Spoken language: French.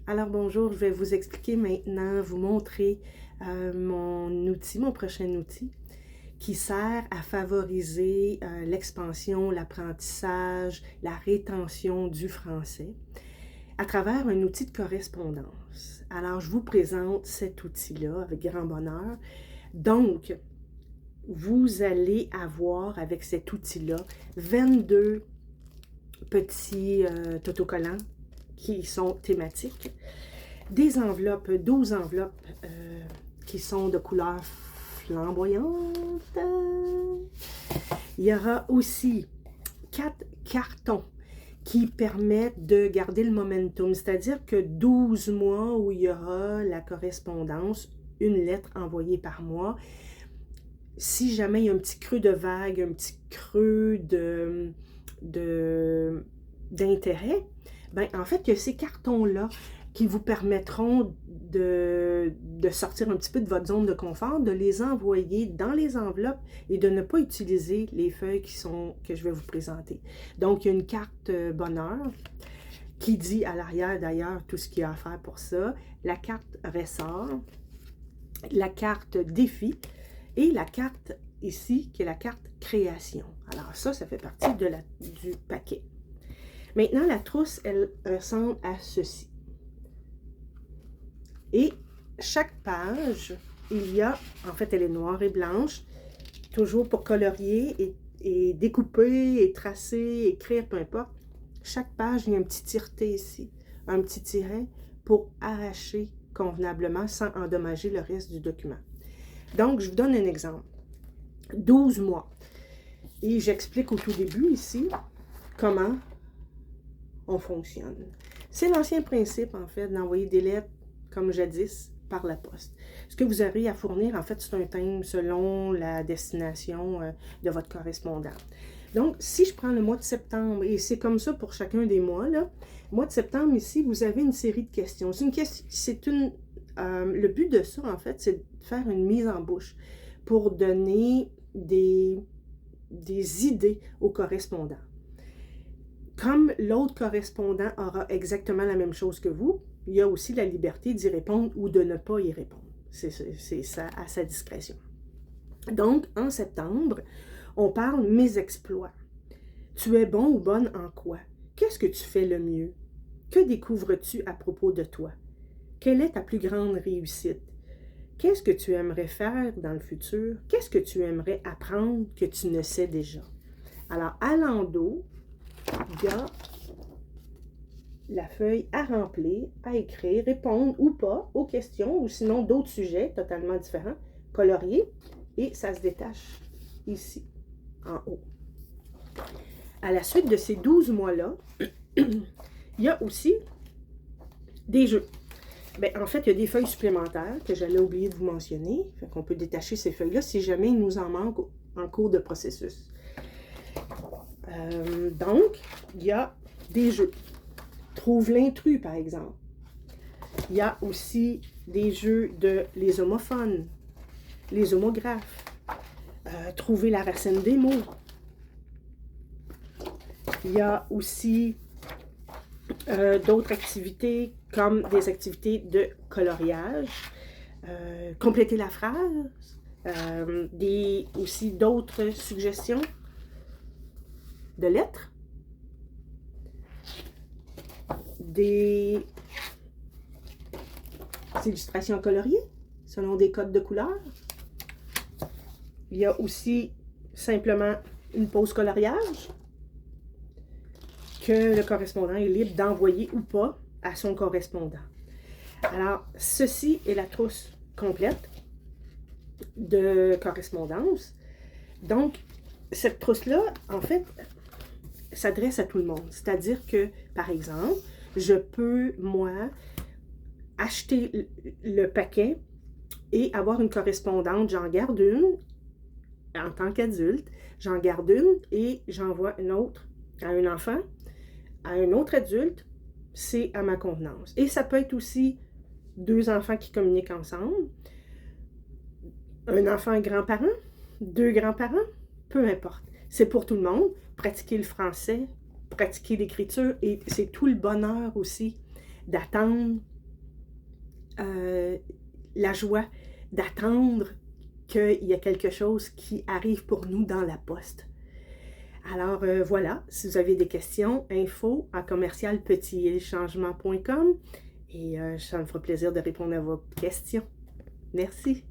Alors bonjour, je vais vous expliquer maintenant, vous montrer mon prochain outil qui sert à favoriser l'expansion, l'apprentissage, la rétention du français à travers un outil de correspondance. Alors je vous présente cet outil-là avec grand bonheur. Donc, vous allez avoir avec cet outil-là 22 petits autocollants qui sont thématiques, des enveloppes, 12 enveloppes qui sont de couleur flamboyante. Il y aura aussi 4 cartons qui permettent de garder le momentum, c'est-à-dire que 12 mois où il y aura la correspondance, une lettre envoyée par mois. Si jamais il y a un petit creux de vague, un petit creux d'intérêt, ben, en fait, il y a ces cartons-là qui vous permettront de sortir un petit peu de votre zone de confort, de les envoyer dans les enveloppes et de ne pas utiliser les feuilles que je vais vous présenter. Donc, il y a une carte bonheur qui dit à l'arrière, d'ailleurs, tout ce qu'il y a à faire pour ça. La carte ressort, la carte défi et la carte ici, qui est la carte création. Alors ça fait partie du paquet. Maintenant, la trousse, elle ressemble à ceci. Et chaque page, il y a, en fait, elle est noire et blanche, toujours pour colorier et découper et tracer, écrire, peu importe. Chaque page, il y a un petit tireté ici, un petit tiret pour arracher convenablement sans endommager le reste du document. Donc, je vous donne un exemple. 12 mois. Et j'explique au tout début ici comment on fonctionne. C'est l'ancien principe, en fait, d'envoyer des lettres comme jadis par la poste. Ce que vous avez à fournir, en fait, c'est un thème selon la destination de votre correspondant. Donc, si je prends le mois de septembre, et c'est comme ça pour chacun des mois, là, mois de septembre, ici, vous avez une série de questions. Le but de ça, en fait, c'est de faire une mise en bouche pour donner des idées aux correspondants. Comme l'autre correspondant aura exactement la même chose que vous, il y a aussi la liberté d'y répondre ou de ne pas y répondre. C'est ça à sa discrétion. Donc, en septembre, on parle « Mes exploits ». Tu es bon ou bonne en quoi? Qu'est-ce que tu fais le mieux? Que découvres-tu à propos de toi? Quelle est ta plus grande réussite? Qu'est-ce que tu aimerais faire dans le futur? Qu'est-ce que tu aimerais apprendre que tu ne sais déjà? Alors, à l'endos, il y a la feuille à remplir, à écrire, répondre ou pas aux questions, ou sinon d'autres sujets totalement différents, colorier, et ça se détache ici, en haut. À la suite de ces 12 mois-là, il y a aussi des jeux. Bien, en fait, il y a des feuilles supplémentaires que j'allais oublier de vous mentionner. Fait qu'on peut détacher ces feuilles-là si jamais il nous en manque en cours de processus. Donc, il y a des jeux. Trouve l'intrus, par exemple. Il y a aussi des jeux de les homophones, les homographes, trouver la racine des mots. Il y a aussi d'autres activités comme des activités de coloriage, compléter la phrase, aussi d'autres suggestions de lettres, des illustrations coloriées selon des codes de couleurs. Il y a aussi simplement une pause coloriage que le correspondant est libre d'envoyer ou pas à son correspondant. Alors, ceci est la trousse complète de correspondance. Donc, cette trousse-là, en fait, s'adresse à tout le monde. C'est-à-dire que, par exemple, je peux, moi, acheter le paquet et avoir une correspondante. J'en garde une en tant qu'adulte, j'en garde une et j'envoie une autre à un enfant, à un autre adulte, c'est à ma convenance. Et ça peut être aussi 2 enfants qui communiquent ensemble, un enfant et grand-parent, 2 grands-parents, peu importe. C'est pour tout le monde. Pratiquer le français, pratiquer l'écriture, et c'est tout le bonheur aussi d'attendre la joie d'attendre qu'il y a quelque chose qui arrive pour nous dans la poste. Alors voilà, si vous avez des questions, info@commercialpetitchangement.com et ça me fera plaisir de répondre à vos questions. Merci.